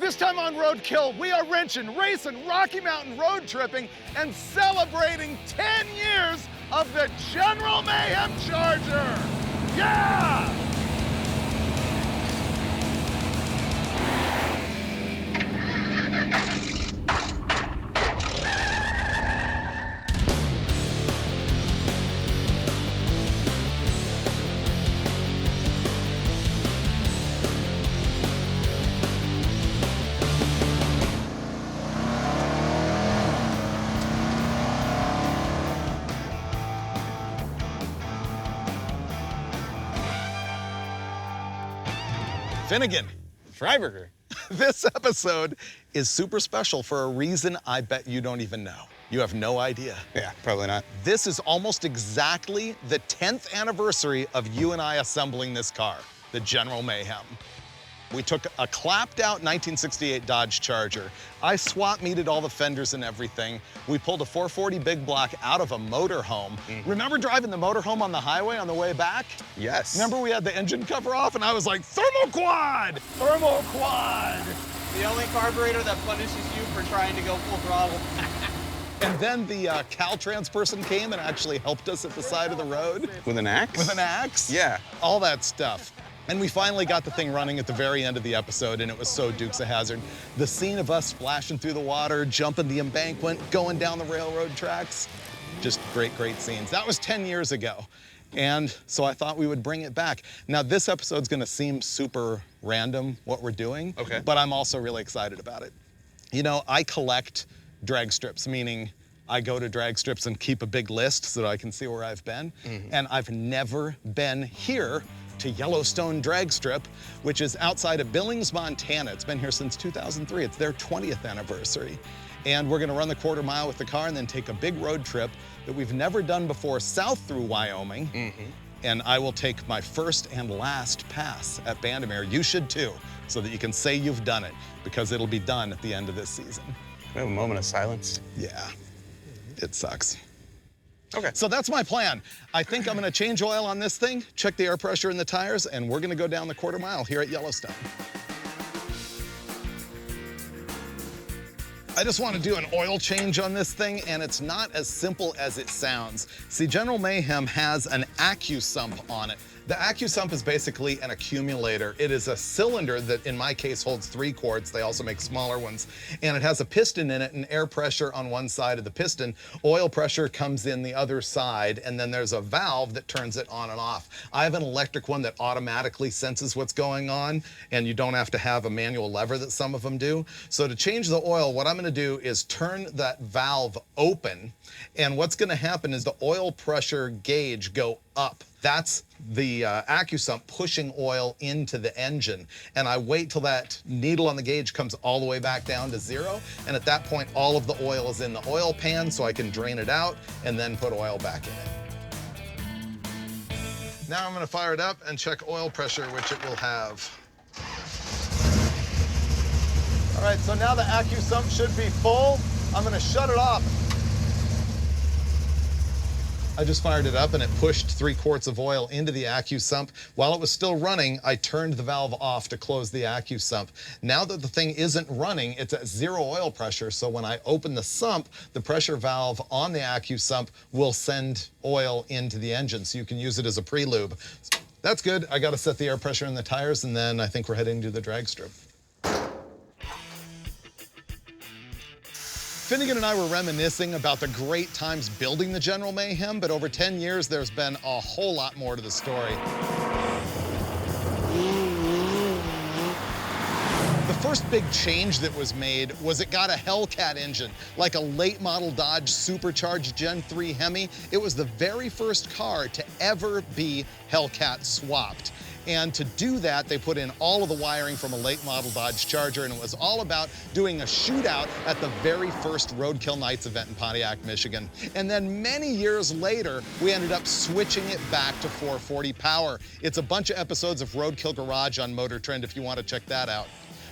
This time on Roadkill, we are wrenching, racing, Rocky Mountain road tripping, and celebrating 10 years of the General Mayhem Charger. Yeah! Finnegan. Freiburger. This episode is super special for a reason I bet you don't even know. You have no idea. Yeah, probably not. This is almost exactly the 10th anniversary of you and I assembling this car, the General Mayhem. We took a clapped out 1968 Dodge Charger. I swap meted all the fenders and everything. We pulled a 440 big block out of a motorhome. Remember driving the motorhome on the highway on the way back? Yes. Remember we had the engine cover off and I was like, thermal quad! Thermal quad! The only carburetor that punishes you for trying to go full throttle. And then the Caltrans person came and actually helped us at the side of the road. With an axe? With an axe? Yeah. All that stuff. And we finally got the thing running at the very end of the episode, and it was so Dukes of Hazzard. The scene of us splashing through the water, jumping the embankment, going down the railroad tracks, just great, great scenes. That was 10 years ago. And so I thought we would bring it back. Now, this episode's gonna seem super random, what we're doing, okay, but I'm also really excited about it. You know, I collect drag strips, meaning I go to drag strips and keep a big list so that I can see where I've been. And I've never been here to Yellowstone Drag Strip, which is outside of Billings, Montana. It's been here since 2003. It's their 20th anniversary. And we're gonna run the quarter mile with the car and then take a big road trip that we've never done before south through Wyoming. And I will take my first and last pass at Bandimere. You should too, so that you can say you've done it, because it'll be done at the end of this season. Can we have a moment of silence? Yeah, it sucks. Okay. So that's my plan. I think I'm gonna change oil on this thing, check the air pressure in the tires, and we're gonna go down the quarter mile here at Yellowstone. I just want to do an oil change on this thing, and it's not as simple as it sounds. See, General Mayhem has an AccuSump on it. The AccuSump is basically an accumulator. It is a cylinder that, in my case, holds 3 quarts. They also make smaller ones. And it has a piston in it and air pressure on one side of the piston. Oil pressure comes in the other side, and then there's a valve that turns it on and off. I have an electric one that automatically senses what's going on, and you don't have to have a manual lever that some of them do. So to change the oil, what I'm gonna do is turn that valve open, and what's gonna happen is the oil pressure gauge go up. That's the AccuSump pushing oil into the engine. And I wait till that needle on the gauge comes all the way back down to 0. And at that point, all of the oil is in the oil pan, so I can drain it out and then put oil back in it. Now I'm gonna fire it up and check oil pressure, which it will have. All right, so now the AccuSump should be full. I'm gonna shut it off. I just fired it up and it pushed 3 quarts of oil into the AccuSump. While it was still running, I turned the valve off to close the AccuSump. Now that the thing isn't running, it's at 0 oil pressure, so when I open the sump, the pressure valve on the AccuSump will send oil into the engine, so you can use it as a pre-lube. That's good. I gotta set the air pressure in the tires, and then I think we're heading to the drag strip. Finnegan and I were reminiscing about the great times building the General Mayhem, but over 10 years, there's been a whole lot more to the story. The first big change that was made was it got a Hellcat engine, like a late model Dodge supercharged Gen 3 Hemi. It was the very first car to ever be Hellcat swapped. And to do that, they put in all of the wiring from a late model Dodge Charger, and it was all about doing a shootout at the very first Roadkill Nights event in Pontiac, Michigan. And then many years later, we ended up switching it back to 440 power. It's a bunch of episodes of Roadkill Garage on Motor Trend if you want to check that out.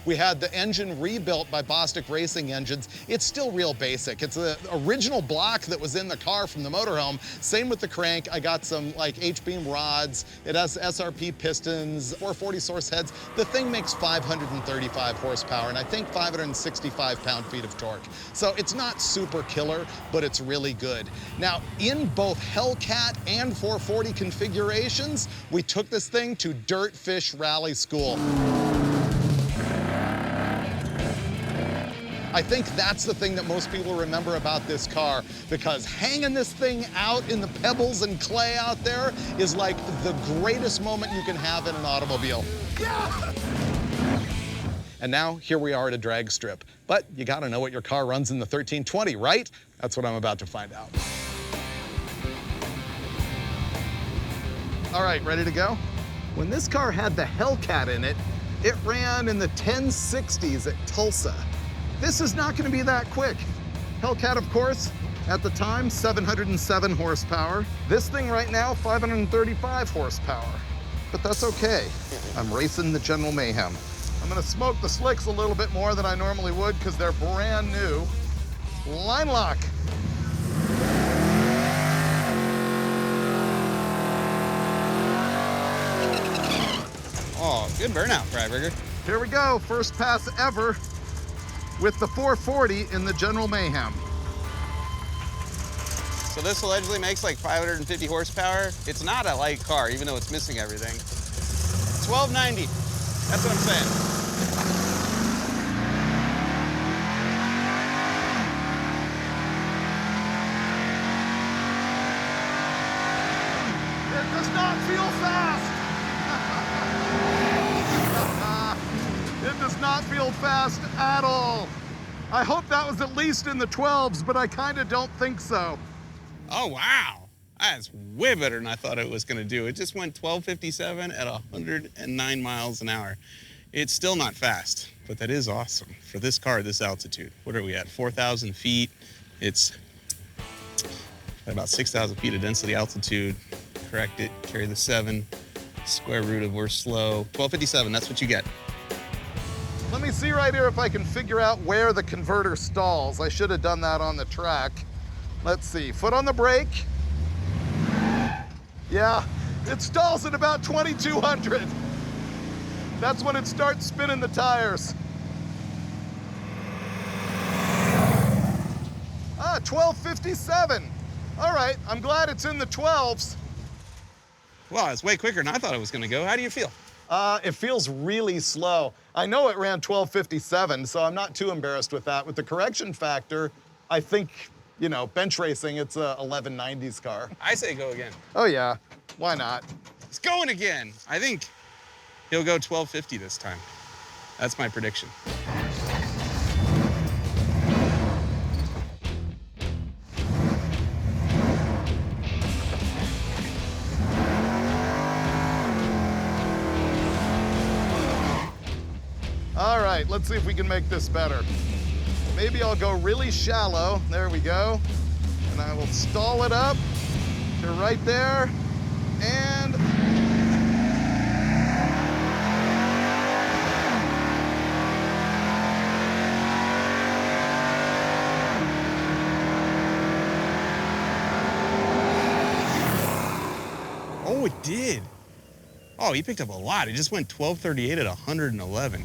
We had the engine rebuilt by Bostic Racing Engines. It's still real basic. It's the original block that was in the car from the motorhome. Same with the crank. I got some like H-beam rods. It has SRP pistons, 440 source heads. The thing makes 535 horsepower and I think 565 pound-feet of torque. So it's not super killer, but it's really good. Now, in both Hellcat and 440 configurations, we took this thing to Dirtfish Rally School. I think that's the thing that most people remember about this car, because hanging this thing out in the pebbles and clay out there is like the greatest moment you can have in an automobile. Yeah! And now, here we are at a drag strip. But you gotta know what your car runs in the 1320, right? That's what I'm about to find out. All right, ready to go? When this car had the Hellcat in it, it ran in the 1060s at Tulsa. This is not gonna be that quick. Hellcat, of course, at the time, 707 horsepower. This thing right now, 535 horsepower. But that's okay. I'm racing the General Mayhem. I'm gonna smoke the slicks a little bit more than I normally would because they're brand new. Line lock. Oh, good burnout, Freiberger. Here we go, first pass ever with the 440 in the General Mayhem. So this allegedly makes like 550 horsepower. It's not a light car, even though it's missing everything. 1290, that's what I'm saying. It does not feel fast. It does not feel fast at all. I hope that was at least in the 12s, but I kind of don't think so. Oh, wow. That's way better than I thought it was going to do. It just went 1257 at 109 miles an hour. It's still not fast, but that is awesome for this car at this altitude. What are we at? 4,000 feet. It's at about 6,000 feet of density altitude. Correct it, carry the 7. Square root of we're slow. 1257, that's what you get. Let me see right here if I can figure out where the converter stalls. I should have done that on the track. Let's see, foot on the brake. Yeah, it stalls at about 2,200. That's when it starts spinning the tires. 1257. All right, I'm glad it's in the 12s. Wow, it's way quicker than I thought it was gonna go. How do you feel? It feels really slow. I know it ran 1257, so I'm not too embarrassed with that. With the correction factor, I think, you know, bench racing, it's a 1190s car. I say go again. Oh yeah, why not? It's going again. I think he'll go 1250 this time. That's my prediction. All right, let's see if we can make this better. Maybe I'll go really shallow. There we go. And I will stall it up to right there. And oh, it did. Oh, he picked up a lot. It just went 1238 at 111.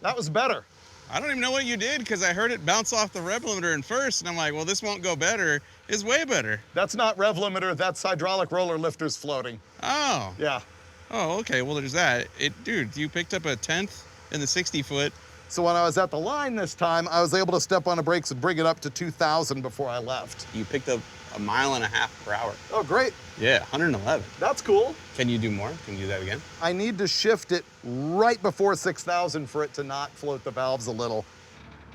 that was better. I don't even know what you did because I heard it bounce off the rev limiter in first, and I'm like, well, this won't go better. It's way better. That's not rev limiter, that's hydraulic roller lifters floating. Oh. Yeah. Oh, okay. Well, there's that. Dude, you picked up a 10th in the 60-foot. So when I was at the line this time, I was able to step on the brakes and bring it up to 2,000 before I left. You picked up 1.5 miles per hour. Oh, great. Yeah, 111. That's cool. Can you do more? Can you do that again? I need to shift it right before 6,000 for it to not float the valves a little.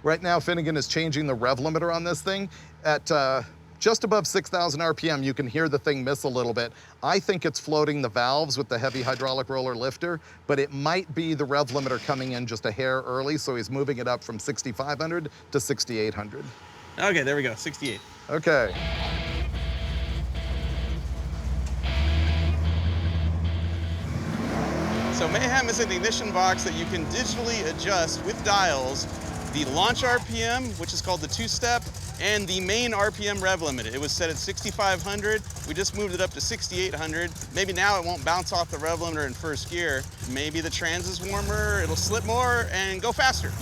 Right now, Finnegan is changing the rev limiter on this thing. At just above 6,000 RPM, you can hear the thing miss a little bit. I think it's floating the valves with the heavy hydraulic roller lifter, but it might be the rev limiter coming in just a hair early, so he's moving it up from 6,500 to 6,800. Okay, there we go, 68. Okay. So Mayhem is is an ignition box that you can digitally adjust with dials the launch RPM, which is called the two-step, and the main RPM rev limit. It was set at 6,500. We just moved it up to 6,800. Maybe now it won't bounce off the rev limiter in first gear. Maybe the trans is warmer, it'll slip more and go faster.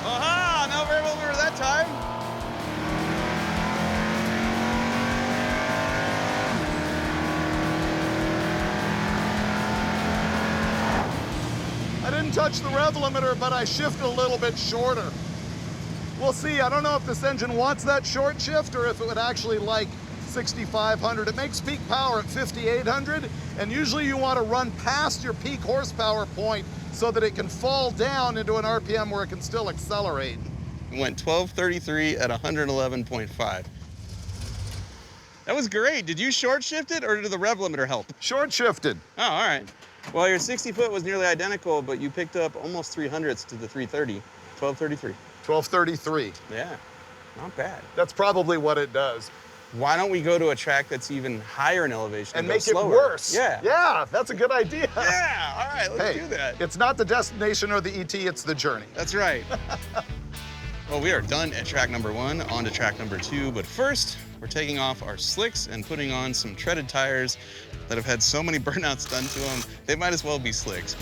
Aha, no rev limiter that time. I didn't touch the rev limiter, but I shifted a little bit shorter. We'll see. I don't know if this engine wants that short shift or if it would actually like 6,500. It makes peak power at 5,800, and usually you want to run past your peak horsepower point so that it can fall down into an RPM where it can still accelerate. It went 1233 at 111.5. That was great. Did you short shift it or did the rev limiter help? Short shifted. Oh, all right. Well, your 60 foot was nearly identical, but you picked up almost 300ths to the 330. 1233. 1233. Yeah, not bad. That's probably what it does. Why don't we go to a track that's even higher in elevation And go make slower? it worse. Yeah. Yeah, that's a good idea. Yeah, all right, let's Hey, do that. it's not the destination or the ET, it's the journey. That's right. Well, we are done at track number 1, on to track number 2, but first, we're taking off our slicks and putting on some treaded tires that have had so many burnouts done to them, they might as well be slicks.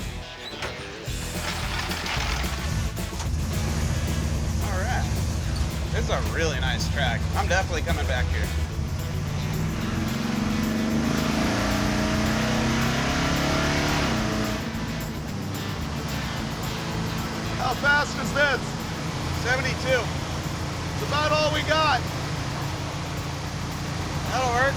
All right. This is a really nice track. I'm definitely coming back here. How fast is this? 72. It's about all we got. That'll work.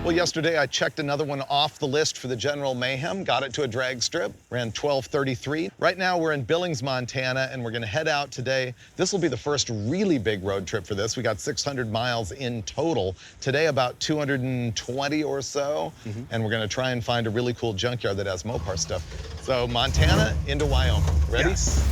Well, yesterday I checked another one off the list for the General Mayhem, got it to a drag strip, ran 1233. Right now we're in Billings, Montana, and we're gonna head out today. This will be the first really big road trip for this. We got 600 miles in total. Today about 220 or so, and we're gonna try and find a really cool junkyard that has Mopar stuff. So Montana into Wyoming. Ready? Yes.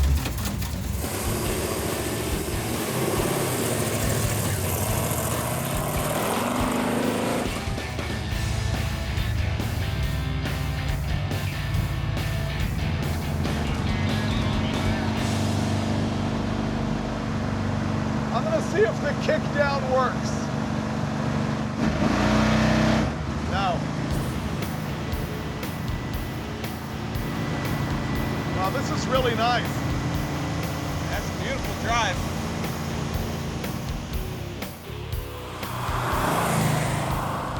I'm gonna see if the kickdown works. No. Wow, this is really nice. That's a beautiful drive.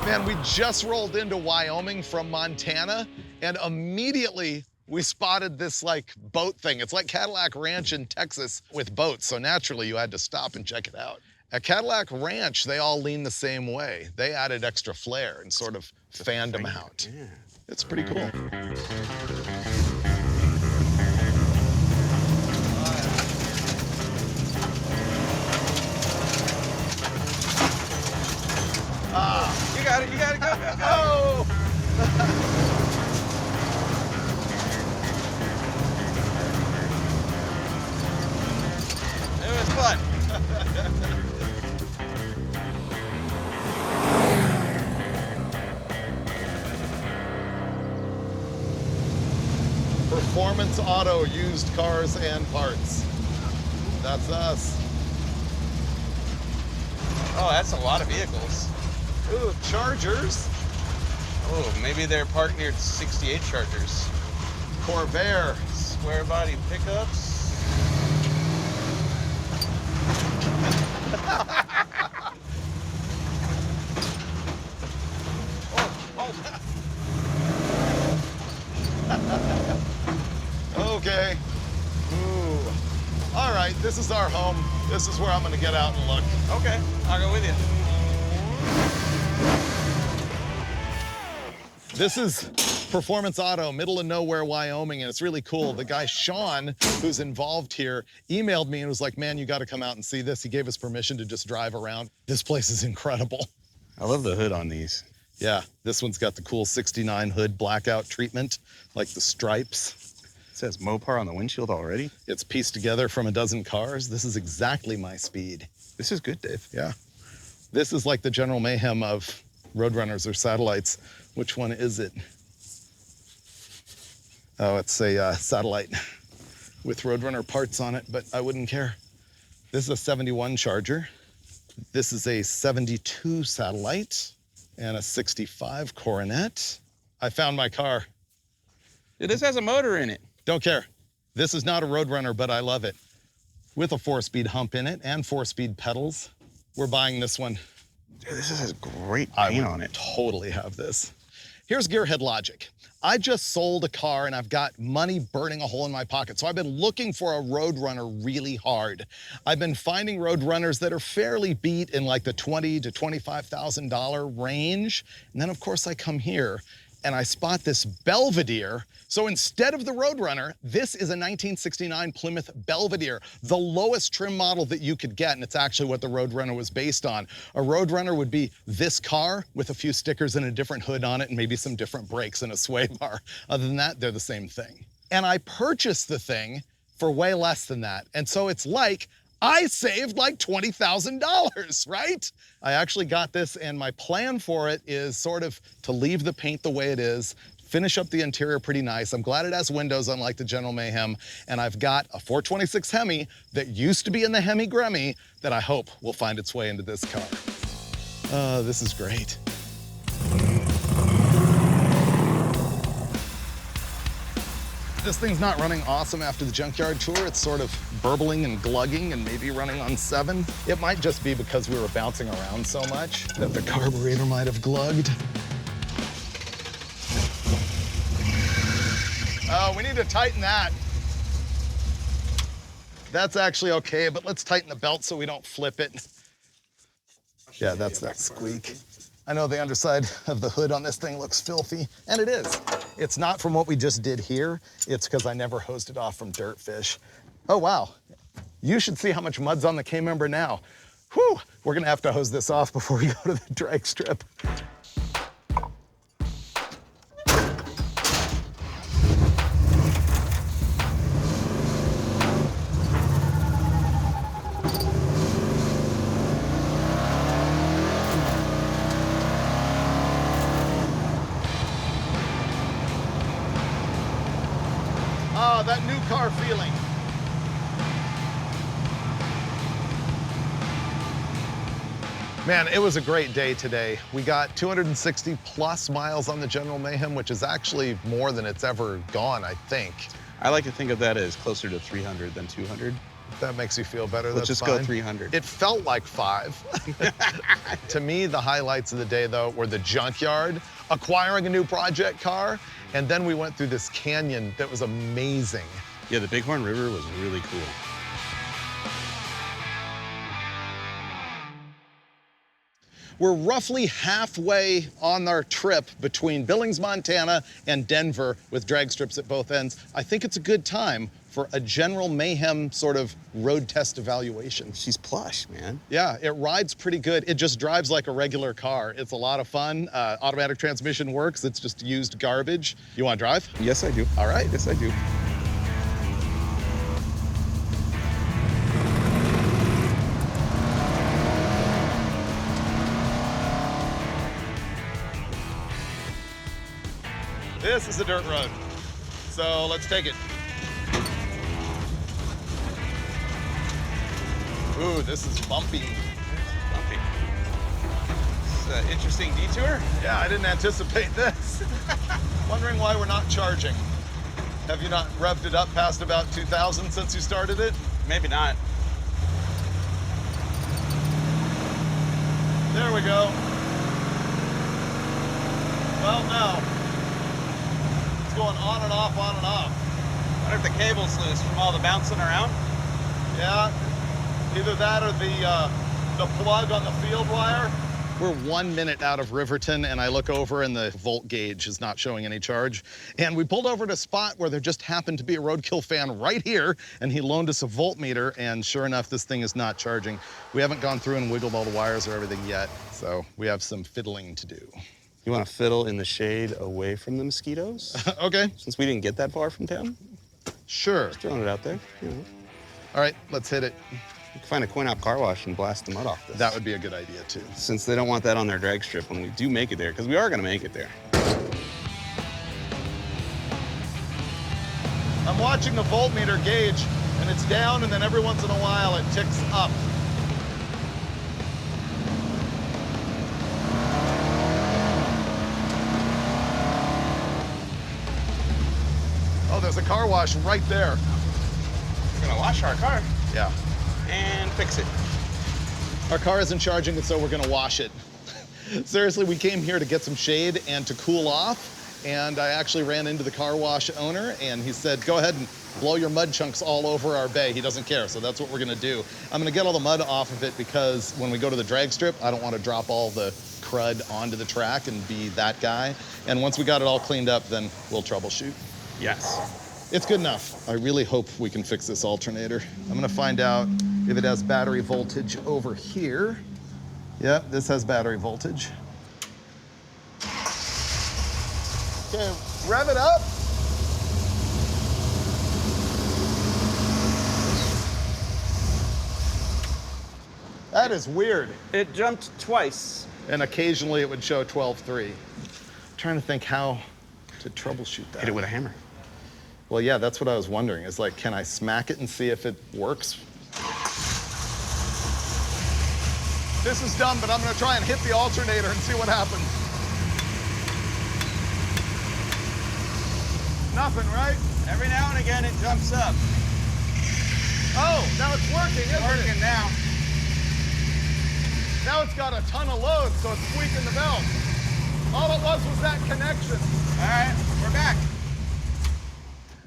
Man, we just rolled into Wyoming from Montana, and immediately we spotted this like boat thing. It's like Cadillac Ranch in Texas with boats, so naturally you had to stop and check it out. At Cadillac Ranch, they all lean the same way. They added extra flair and sort of fanned them out. Yeah. It's pretty cool. You got it, go, go, go. Oh! It was fun. Performance Auto, used cars and parts. That's us. Oh, that's a lot of vehicles. Ooh, Chargers. Oh, maybe they're parked near 68 Chargers. Corvair. Square body pickups. Okay. Ooh. All right, this is our home. This is where I'm gonna get out and look. Okay, I'll go with you. This is Performance Auto, middle of nowhere, Wyoming, and it's really cool. The guy, Sean, who's involved here, emailed me and was like, man, you gotta come out and see this. He gave us permission to just drive around. This place is incredible. I love the hood on these. Yeah, this one's got the cool 69 hood blackout treatment, like the stripes. It says Mopar on the windshield already. It's pieced together from a dozen cars. This is exactly my speed. This is good, Dave. Yeah. This is like the General Mayhem of Roadrunners or satellites. Which one is it? Oh, it's a satellite with Roadrunner parts on it, but I wouldn't care. This is a 71 Charger. This is a 72 Satellite and a 65 Coronet. I found my car. This has a motor in it. Don't care. This is not a Roadrunner, but I love it. With a 4-speed hump in it and 4-speed pedals. We're buying this one. Dude, this has great I paint would on it. totally have this. Here's gearhead logic. I just sold a car and I've got money burning a hole in my pocket. So I've been looking for a Roadrunner really hard. I've been finding Roadrunners that are fairly beat in like the $20,000 to $25,000 range. And then of course I come here and I spot this Belvedere. So instead of the Roadrunner, this is a 1969 Plymouth Belvedere, the lowest trim model that you could get, and it's actually what the Roadrunner was based on. A Roadrunner would be this car with a few stickers and a different hood on it and maybe some different brakes and a sway bar. Other than that, they're the same thing. And I purchased the thing for way less than that. And so it's like, I saved like $20,000, right? I actually got this, and my plan for it is sort of to leave the paint the way it is, finish up the interior pretty nice. I'm glad it has windows, unlike the General Mayhem, and I've got a 426 Hemi that used to be in the Hemi Gremmy that I hope will find its way into this car. This is great. This thing's not running awesome after the junkyard tour. It's sort of burbling and glugging and maybe running on 7. It might just be because we were bouncing around so much that the carburetor might have glugged. Oh, we need to tighten that. That's actually okay, but let's tighten the belt so we don't flip it. Yeah, that's that squeak. I know the underside of the hood on this thing looks filthy, and it is. It's not from what we just did here. It's because I never hosed it off from Dirtfish. Oh, wow. You should see how much mud's on the K-member now. Whew, we're gonna have to hose this off before we go to the drag strip. Oh, that new car feeling. Man, it was a great day today. We got 260 plus miles on the General Mayhem, which is actually more than it's ever gone, I think. I like to think of that as closer to 300 than 200. If that makes you feel better, Let's that's just fine. go 300. It felt like 5. To me, the highlights of the day, though, were the junkyard, acquiring a new project car, and then we went through this canyon that was amazing. Yeah, the Bighorn River was really cool. We're roughly halfway on our trip between Billings, Montana and Denver with drag strips at both ends. I think it's a good time for a General Mayhem sort of road test evaluation. She's plush, man. Yeah, it rides pretty good. It just drives like a regular car. It's a lot of fun. Automatic transmission works. It's just used garbage. You want to drive? Yes, I do. All right. Yes, I do. This is a dirt road, so let's take it. Ooh, this is bumpy. Bumpy. It's an interesting detour. Yeah, I didn't anticipate this. Wondering why we're not charging. Have you not revved it up past about 2,000 since you started it? Maybe not. There we go. Well, no. It's going on and off, on and off. I wonder if the cable's loose from all the bouncing around. Yeah, either that or the plug on the field wire. We're 1 minute out of Riverton, and I look over and the volt gauge is not showing any charge. And we pulled over to a spot where there just happened to be a Roadkill fan right here, and he loaned us a voltmeter, and sure enough, this thing is not charging. We haven't gone through and wiggled all the wires or everything yet, so we have some fiddling to do. You want to fiddle in the shade away from the mosquitoes? Okay. Since we didn't get that far from town? Sure. Just throwing it out there. You know. All right, let's hit it. We can find a coin-op car wash and blast the mud off this. That would be a good idea too. Since they don't want that on their drag strip when we do make it there, because we are gonna make it there. I'm watching the voltmeter gauge, and it's down, and then every once in a while it ticks up. Oh, there's a car wash right there. We're gonna wash our car Yeah. and fix it. Our car isn't charging, and so we're gonna wash it. Seriously, we came here to get some shade and to cool off, and I actually ran into the car wash owner, and he said, go ahead and blow your mud chunks all over our bay. He doesn't care, so that's what we're gonna do. I'm gonna get all the mud off of it because when we go to the drag strip, I don't wanna drop all the crud onto the track and be that guy. And once we got it all cleaned up, then we'll troubleshoot. Yes. It's good enough. I really hope we can fix this alternator. I'm gonna find out if it has battery voltage over here. Yep, this has battery voltage. Okay, rev it up. That is weird. It jumped twice. And occasionally it would show 12.3. Trying to think how to troubleshoot that. Hit it with a hammer. Well, yeah, that's what I was wondering. Is like, can I smack it and see if it works? This is dumb, but I'm gonna try and hit the alternator and see what happens. Nothing, right? Every now and again, it jumps up. Oh, now it's working, isn't Working it? now. Now it's got a ton of load, so it's squeaking the belt. All it was that connection. All right, we're back.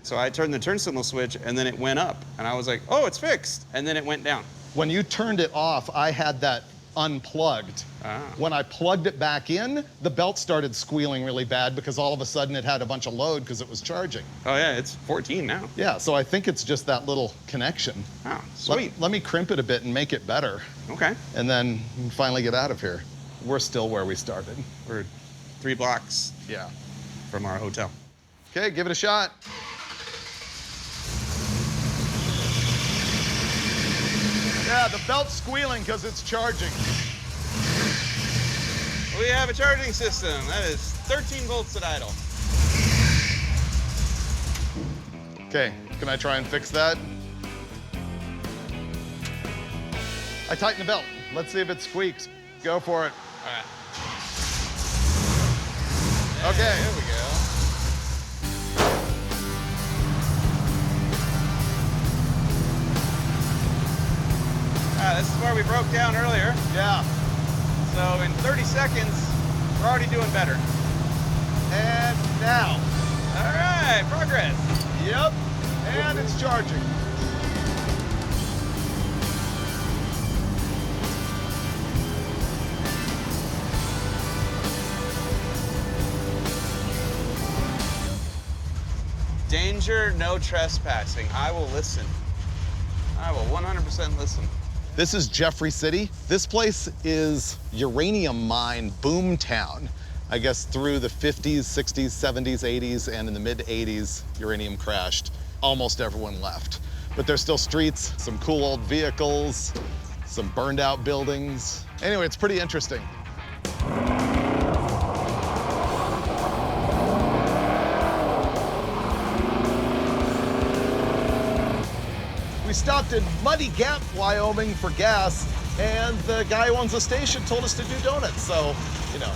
So I turned the turn signal switch and then it went up. And I was like, oh, it's fixed. And then it went down. When you turned it off, I had that unplugged. Ah. When I plugged it back in, the belt started squealing really bad because all of a sudden it had a bunch of load because it was charging. Oh yeah, it's 14 now. Yeah, so I think it's just that little connection. Oh, sweet. Let me crimp it a bit and make it better, Okay. and then finally get out of here. We're still where we started. We're 3 blocks Yeah. from our hotel. Okay, give it a shot. Yeah, the belt's squealing because it's charging. We have a charging system. That is 13 volts at idle. Okay, can I try and fix that? I tighten the belt. Let's see if it squeaks. Go for it. All right. Okay. There we go. This is where we broke down earlier. Yeah. So in 30 seconds, we're already doing better. And now. All right, progress. Yep. And it's charging. Danger, no trespassing. I will listen. I will 100% listen. This is Jeffrey City. This place is uranium mine boom town. I guess through the 50s, 60s, 70s, 80s, and in the mid 80s, uranium crashed. Almost everyone left. But there's still streets, some cool old vehicles, some burned out buildings. Anyway, it's pretty interesting. We stopped in Muddy Gap, Wyoming for gas, and the guy who owns the station told us to do donuts, so, you know,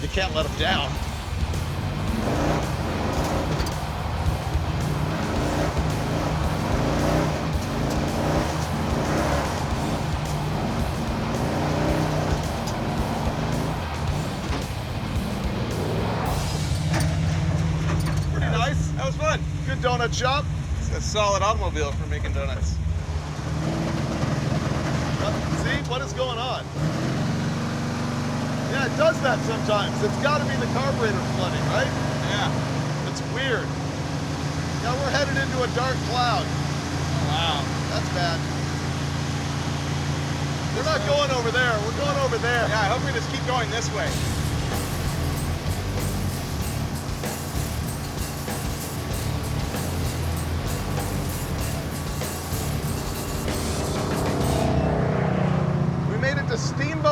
you can't let him down. Pretty nice. That was fun. Good donut shop. It's a solid automobile for making donuts. See, what is going on? Yeah, it does that sometimes. It's got to be the carburetor flooding, right? Yeah. It's weird. Yeah, we're headed into a dark cloud. Wow. That's bad. We're not going over there. We're going over there. Yeah, I hope we just keep going this way.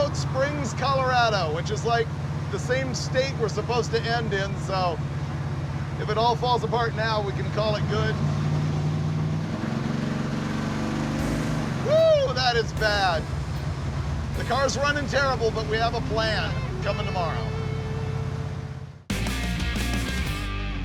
Steamboat Springs, Colorado, which is like the same state we're supposed to end in, so if it all falls apart now, we can call it good. Woo, that is bad. The car's running terrible, but we have a plan coming tomorrow.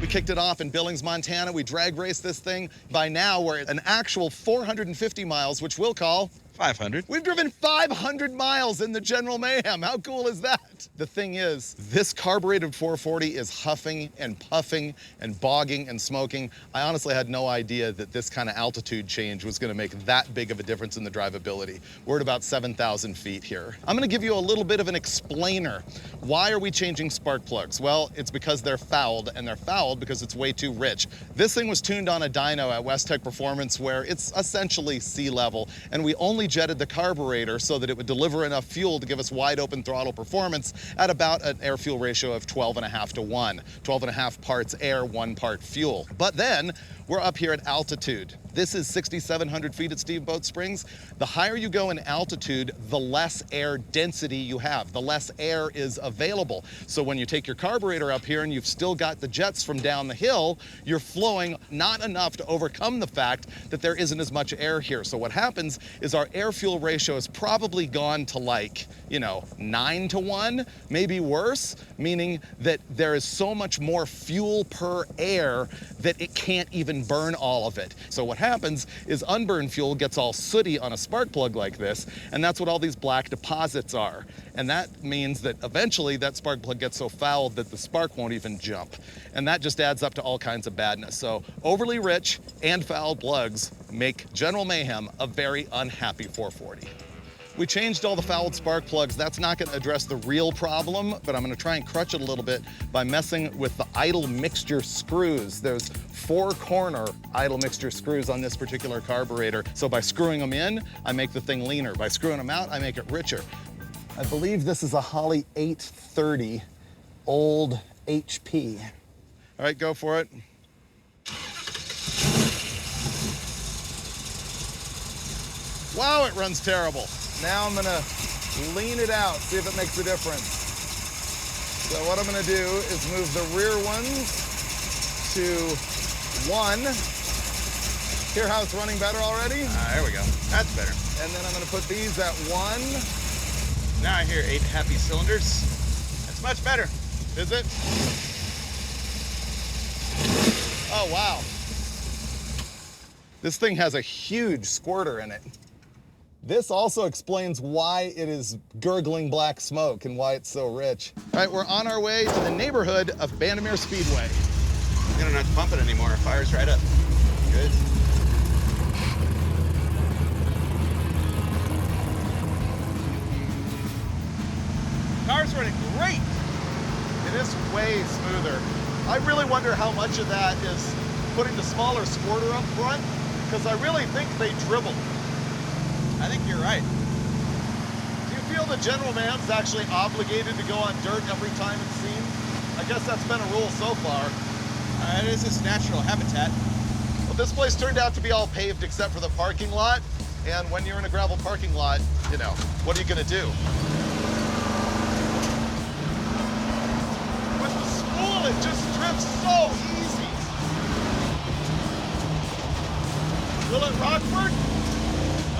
We kicked it off in Billings, Montana. We drag raced this thing. By now, we're at an actual 450 miles, which we'll call 500. We've driven 500 miles in the General Mayhem. How cool is that? The thing is, this carbureted 440 is huffing and puffing and bogging and smoking. I honestly had no idea that this kind of altitude change was gonna make that big of a difference in the drivability. We're at about 7,000 feet here. I'm gonna give you a little bit of an explainer. Why are we changing spark plugs? Well, it's because they're fouled, and they're fouled because it's way too rich. This thing was tuned on a dyno at West Tech Performance where it's essentially sea level, and we only jetted the carburetor so that it would deliver enough fuel to give us wide open throttle performance at about an air fuel ratio of 12.5 to 1. 12.5 parts air, 1 part fuel. But then we're up here at altitude. This is 6,700 feet at Steamboat Springs. The higher you go in altitude, the less air density you have, the less air is available. So when you take your carburetor up here and you've still got the jets from down the hill, you're flowing not enough to overcome the fact that there isn't as much air here. So what happens is our air fuel ratio has probably gone to like, 9 to 1, maybe worse, meaning that there is so much more fuel per air that it can't even burn all of it. So what happens is unburned fuel gets all sooty on a spark plug like this, and that's what all these black deposits are. And that means that eventually that spark plug gets so fouled that the spark won't even jump. And that just adds up to all kinds of badness. So overly rich and foul plugs make General Mayhem a very unhappy 440. We changed all the fouled spark plugs. That's not gonna address the real problem, but I'm gonna try and crutch it a little bit by messing with the idle mixture screws. There's 4-corner idle mixture screws on this particular carburetor. So by screwing them in, I make the thing leaner. By screwing them out, I make it richer. I believe this is a Holley 830 old HP. All right, go for it. Wow, it runs terrible. Now I'm gonna lean it out, see if it makes a difference. So what I'm gonna do is move the rear ones to 1. Hear how it's running better already? There we go. That's better. And then I'm gonna put these at 1. Now I hear 8 happy cylinders. That's much better. Is it? Oh, wow. This thing has a huge squirter in it. This also explains why it is gurgling black smoke and why it's so rich. All right, we're on our way to the neighborhood of Bandimere Speedway. I'm gonna not pump it anymore. It fires right up. Good. Car's running great. It is way smoother. I really wonder how much of that is putting the smaller squirter up front, because I really think they dribble. I think you're right. Do you feel the General Mayhem's actually obligated to go on dirt every time it's seen? I guess that's been a rule so far. It is its natural habitat. Well, this place turned out to be all paved except for the parking lot. And when you're in a gravel parking lot, what are you gonna do? With the spool, it just drifts so easy. Will it Rockford?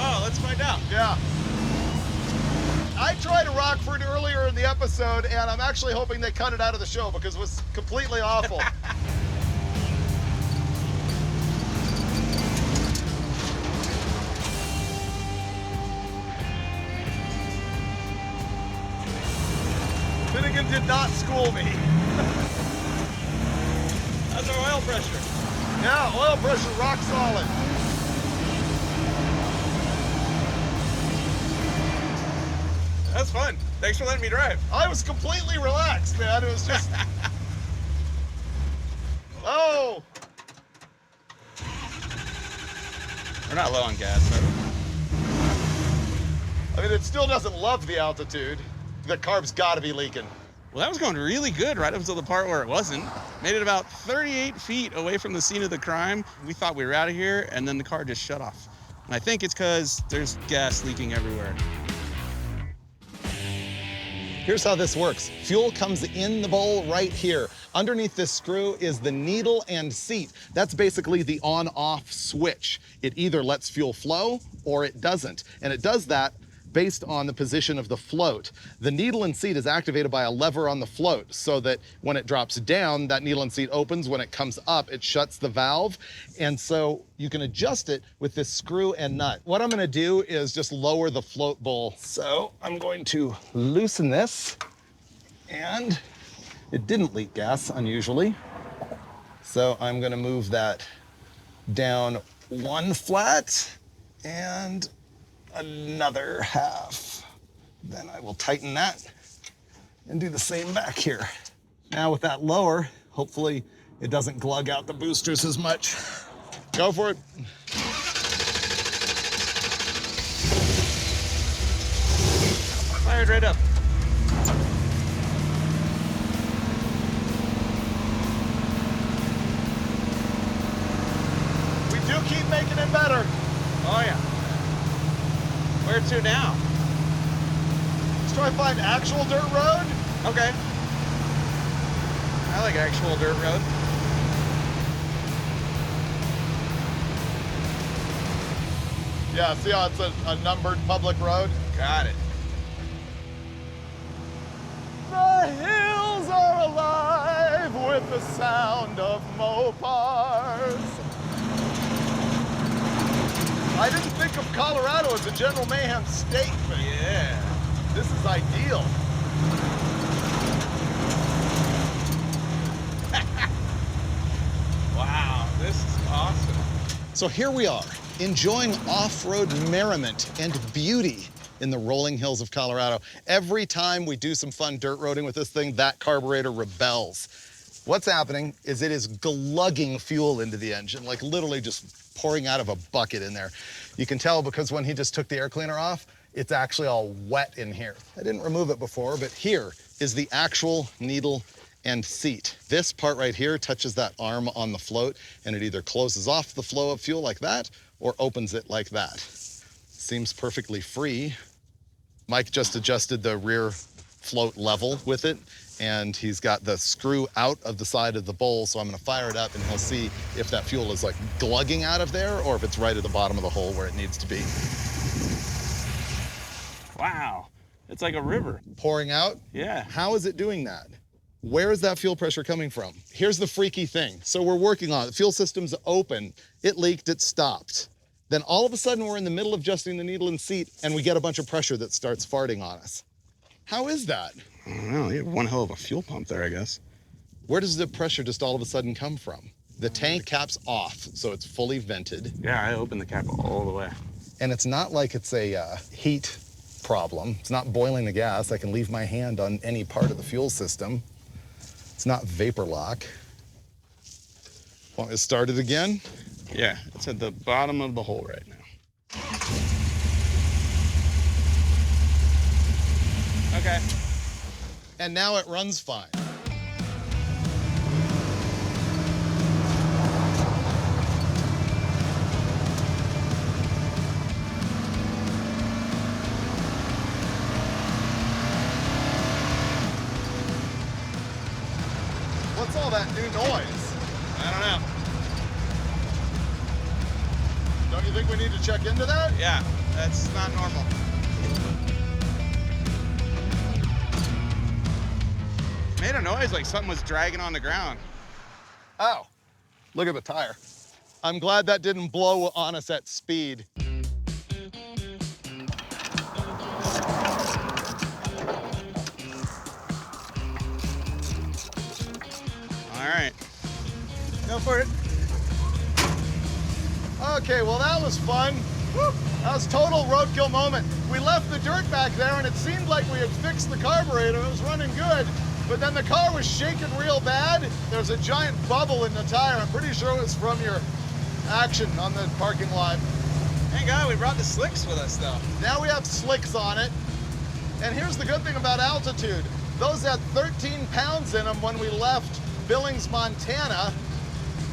Oh, let's find out. Yeah. I tried a Rockford earlier in the episode, and I'm actually hoping they cut it out of the show because it was completely awful. Finnegan did not school me. How's our oil pressure? Yeah, oil pressure rock solid. That's fun. Thanks for letting me drive. I was completely relaxed, man. It was just... Oh! We're not low on gas, though. I mean, it still doesn't love the altitude. The carb's gotta be leaking. Well, that was going really good right up until the part where it wasn't. Made it about 38 feet away from the scene of the crime. We thought we were out of here, and then the car just shut off. And I think it's because there's gas leaking everywhere. Here's how this works. Fuel comes in the bowl right here. Underneath this screw is the needle and seat. That's basically the on-off switch. It either lets fuel flow or it doesn't. And it does that based on the position of the float. The needle and seat is activated by a lever on the float so that when it drops down, that needle and seat opens. When it comes up, it shuts the valve. And so you can adjust it with this screw and nut. What I'm gonna do is just lower the float bowl. So I'm going to loosen this, and it didn't leak gas, unusually. So I'm gonna move that down one flat and another half. Then I will tighten that and do the same back here. Now with that lower, hopefully it doesn't glug out the boosters as much. Go for it. Fired right up. We do keep making it better. Oh yeah. Where to now? Let's try to find actual dirt road. Okay. I like actual dirt road. Yeah, see how it's a numbered public road? Got it. The hills are alive with the sound of Mopars. I didn't think of Colorado as a General Mayhem state, but Yeah. this is ideal. Wow, this is awesome. So here we are, enjoying off-road merriment and beauty in the rolling hills of Colorado. Every time we do some fun dirt roading with this thing, that carburetor rebels. What's happening is it is glugging fuel into the engine, like literally just pouring out of a bucket in there. You can tell because when he just took the air cleaner off, it's actually all wet in here. I didn't remove it before, but here is the actual needle and seat. This part right here touches that arm on the float, and it either closes off the flow of fuel like that or opens it like that. Seems perfectly free. Mike just adjusted the rear float level with it, and he's got the screw out of the side of the bowl, so I'm gonna fire it up and he'll see if that fuel is like glugging out of there or if it's right at the bottom of the hole where it needs to be. Wow, it's like a river. Pouring out? Yeah. How is it doing that? Where is that fuel pressure coming from? Here's the freaky thing. So we're working on it. The fuel system's open. It leaked, it stopped. Then all of a sudden we're in the middle of adjusting the needle and seat and we get a bunch of pressure that starts farting on us. How is that? I don't know, you have one hell of a fuel pump there, I guess. Where does the pressure just all of a sudden come from? The tank cap's off, so it's fully vented. Yeah, I opened the cap all the way. And it's not like it's a heat problem. It's not boiling the gas. I can leave my hand on any part of the fuel system. It's not vapor lock. Want me to start it again? Yeah, it's at the bottom of the hole right now. Okay. And now it runs fine. What's all that new noise? I don't know. Don't you think we need to check into that? Yeah, that's not normal. Made a noise like something was dragging on the ground. Oh, look at the tire. I'm glad that didn't blow on us at speed. All right. Go for it. Okay, well that was fun. Woo. That was total roadkill moment. We left the dirt back there and it seemed like we had fixed the carburetor. It was running good, but then the car was shaking real bad. There was a giant bubble in the tire. I'm pretty sure it was from your action on the parking lot. Thank God we brought the slicks with us though. Now we have slicks on it. And here's the good thing about altitude. Those had 13 pounds in them when we left Billings, Montana.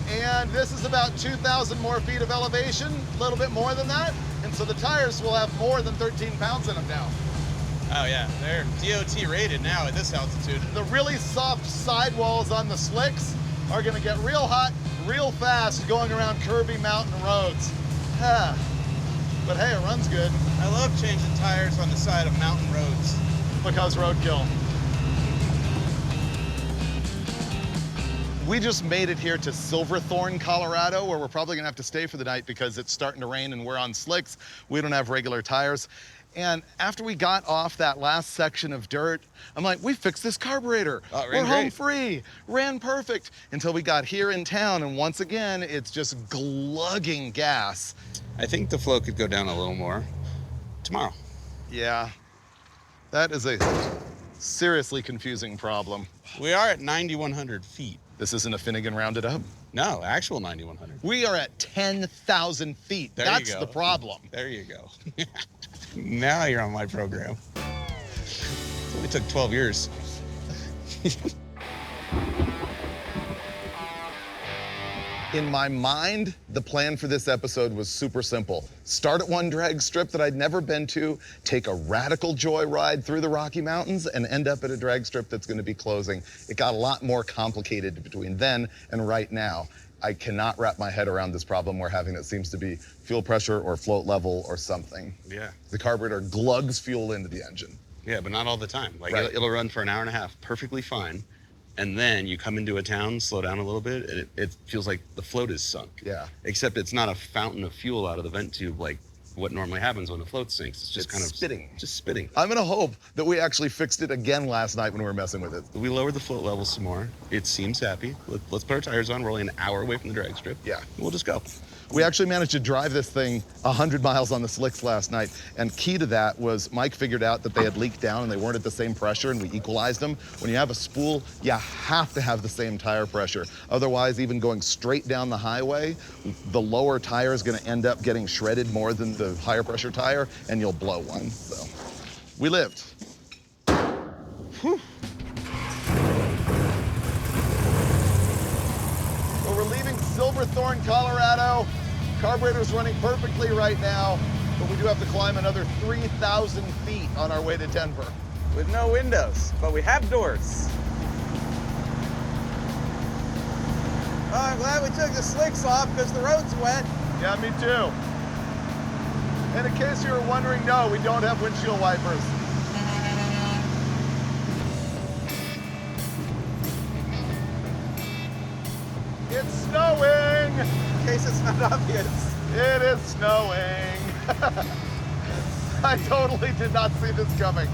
And this is about 2,000 more feet of elevation, a little bit more than that. And so the tires will have more than 13 pounds in them now. Oh yeah, they're DOT rated now at this altitude. The really soft sidewalls on the slicks are gonna get real hot, real fast going around curvy mountain roads. But hey, it runs good. I love changing tires on the side of mountain roads. Because roadkill. We just made it here to Silverthorne, Colorado, where we're probably gonna have to stay for the night because it's starting to rain and we're on slicks. We don't have regular tires. And after we got off that last section of dirt, I'm like, we fixed this carburetor. Oh, we're home great. free, ran perfect, until we got here in town, and once again, it's just glugging gas. I think the flow could go down a little more tomorrow. Yeah, that is a seriously confusing problem. We are at 9,100 feet. This isn't a Finnegan rounded up. No, actual 9,100. We are at 10,000 feet. There you That's go. the problem. There you go. Now you're on my program. It only took 12 years. In my mind, the plan for this episode was super simple. Start at one drag strip that I'd never been to, take a radical joyride through the Rocky Mountains, and end up at a drag strip that's gonna be closing. It got a lot more complicated between then and right now. I cannot wrap my head around this problem we're having that seems to be fuel pressure or float level or something. Yeah. The carburetor glugs fuel into the engine. Yeah, but not all the time. Like Right. it'll run for an hour and a half perfectly fine. And then you come into a town, slow down a little bit, and it feels like the float is sunk. Yeah. Except it's not a fountain of fuel out of the vent tube like what normally happens when the float sinks. It's just It's kind of spitting. Just spitting. I'm gonna hope that we actually fixed it again last night when we were messing with it. We lowered the float level some more. It seems happy. Let's put our tires on. We're only an hour away from the drag strip. Yeah. We'll just go. We actually managed to drive this thing 100 miles on the slicks last night. And key to that was Mike figured out that they had leaked down and they weren't at the same pressure, and we equalized them. When you have a spool, you have to have the same tire pressure. Otherwise, even going straight down the highway, the lower tire is gonna end up getting shredded more than the higher pressure tire, and you'll blow one. So we lived. Whew. Well, we're leaving Silverthorne, Colorado. Carburetor's running perfectly right now, but we do have to climb another 3,000 feet on our way to Denver. With no windows, but we have doors. Oh, I'm glad we took the slicks off because the road's wet. Yeah, me too. And in case you were wondering, no, we don't have windshield wipers. It's snowing! In case it's not obvious. It is snowing. I totally did not see this coming.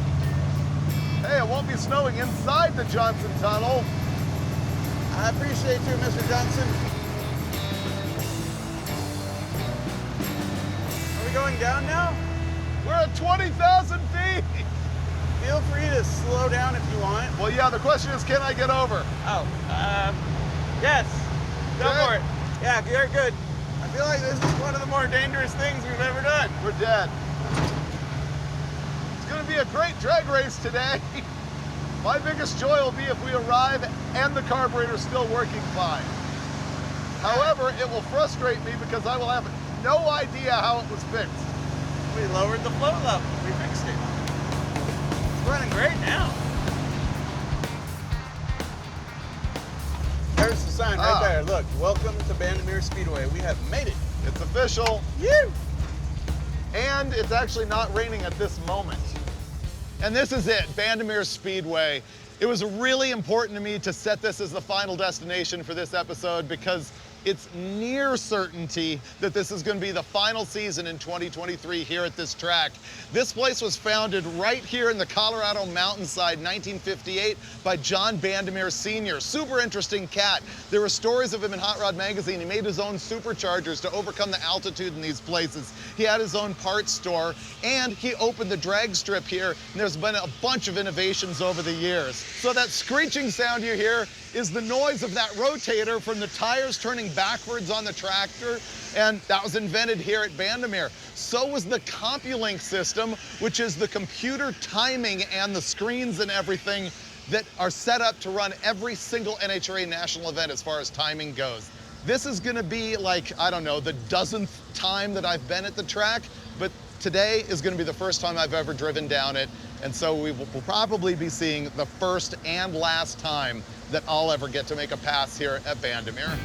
Hey, it won't be snowing inside the Johnson Tunnel. I appreciate you, Mr. Johnson. Are we going down now? We're at 20,000 feet. Feel free to slow down if you want. Well, yeah, the question is, can I get over? Oh, yes. Go Okay. for it. Yeah, you're good. I feel like this is one of the more dangerous things we've ever done. We're dead. It's gonna be a great drag race today. My biggest joy will be if we arrive and the carburetor's still working fine. However, it will frustrate me because I will have no idea how it was fixed. We lowered the float level. We fixed it. It's running great now. There's the sign right there. Look, welcome to Bandimere Speedway. We have made it. It's official. You. And it's actually not raining at this moment. And this is it, Bandimere Speedway. It was really important to me to set this as the final destination for this episode because it's near certainty that this is going to be the final season in 2023 here at this track. This place was founded right here in the Colorado mountainside, 1958, by John Bandimere Sr. Super interesting cat. There were stories of him in Hot Rod Magazine. He made his own superchargers to overcome the altitude in these places. He had his own parts store, and he opened the drag strip here, and there's been a bunch of innovations over the years. So that screeching sound you hear is the noise of that rotator from the tires turning backwards on the tractor, and that was invented here at Bandimere. So was the CompuLink system, which is the computer timing and the screens and everything that are set up to run every single NHRA national event as far as timing goes. This is gonna be like, I don't know, the dozenth time that I've been at the track, but today is gonna be the first time I've ever driven down it, And so we will probably be seeing the first and last time that I'll ever get to make a pass here at Bandimere.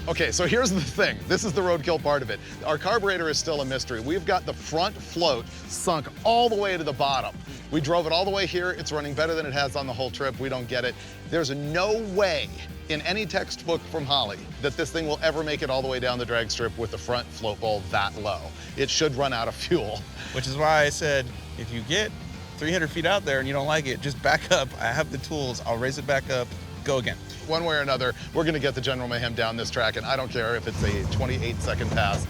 Okay, so here's the thing. This is the roadkill part of it. Our carburetor is still a mystery. We've got the front float sunk all the way to the bottom. We drove it all the way here. It's running better than it has on the whole trip. We don't get it. There's no way in any textbook from Holly that this thing will ever make it all the way down the drag strip with the front float bowl that low. It should run out of fuel. Which is why I said, if you get 300 feet out there and you don't like it, just back up. I have the tools. I'll raise it back up. Go again. One way or another, we're gonna get the General Mayhem down this track, and I don't care if it's a 28-second pass.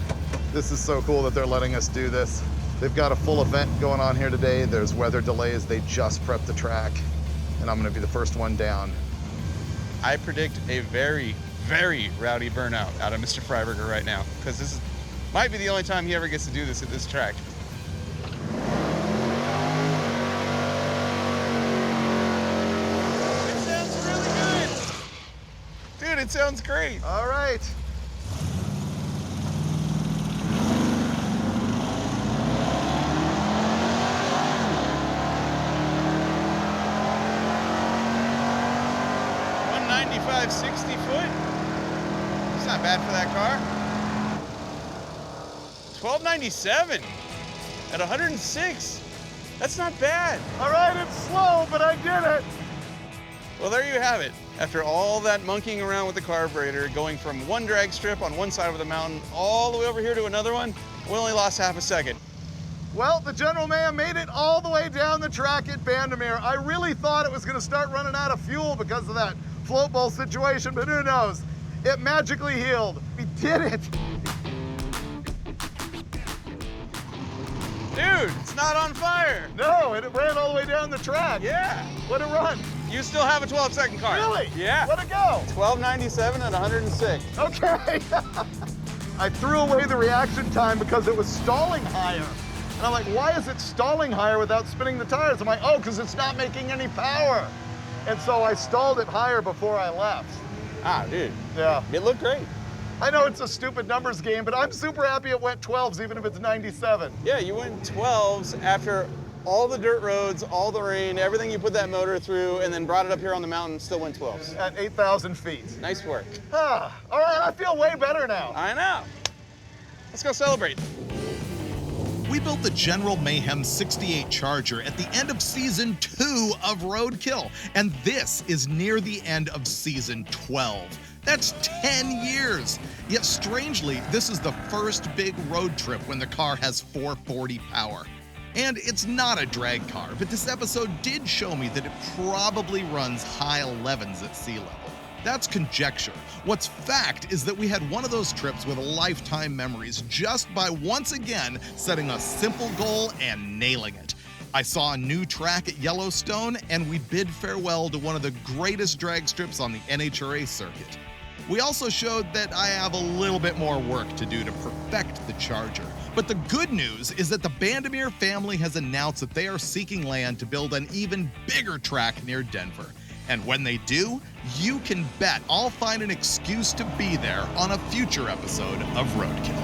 This is so cool that they're letting us do this. They've got a full event going on here today. There's weather delays. They just prepped the track, and I'm gonna be the first one down. I predict a very, very rowdy burnout out of Mr. Freiberger right now, because this might be the only time he ever gets to do this at this track. Dude, it sounds great. All right. $195, 60 foot. It's not bad for that car. $1297 at 106. That's not bad. All right, it's slow, but I did it. Well, there you have it. After all that monkeying around with the carburetor, going from one drag strip on one side of the mountain all the way over here to another one, we only lost half a second. Well, the General Mayhem made it all the way down the track at Bandimere. I really thought it was gonna start running out of fuel because of that float bowl situation, but who knows? It magically healed. We did it. Dude, it's not on fire. No, and it ran all the way down the track. Yeah. What'd it run? You still have a 12-second car. Really? Yeah. What'd it go? 1297 at 106. Okay. I threw away the reaction time because it was stalling higher. And I'm like, why is it stalling higher without spinning the tires? I'm like, oh, because it's not making any power. And so I stalled it higher before I left. Ah, dude. Yeah. It looked great. I know it's a stupid numbers game, but I'm super happy it went 12s, even if it's 97. Yeah, you went 12s after all the dirt roads, all the rain, everything you put that motor through, and then brought it up here on the mountain, still went 12s. At 8,000 feet. Nice work. Ah, all right, I feel way better now. I know. Let's go celebrate. We built the General Mayhem 68 Charger at the end of Season 2 of Roadkill, and this is near the end of Season 12. That's 10 years. Yet strangely, this is the first big road trip when the car has 440 power. And it's not a drag car, but this episode did show me that it probably runs high 11s at sea level. That's conjecture. What's fact is that we had one of those trips with lifetime memories just by once again setting a simple goal and nailing it. I saw a new track at Yellowstone, and we bid farewell to one of the greatest drag strips on the NHRA circuit. We also showed that I have a little bit more work to do to perfect the Charger. But the good news is that the Bandimere family has announced that they are seeking land to build an even bigger track near Denver. And when they do, you can bet I'll find an excuse to be there on a future episode of Roadkill.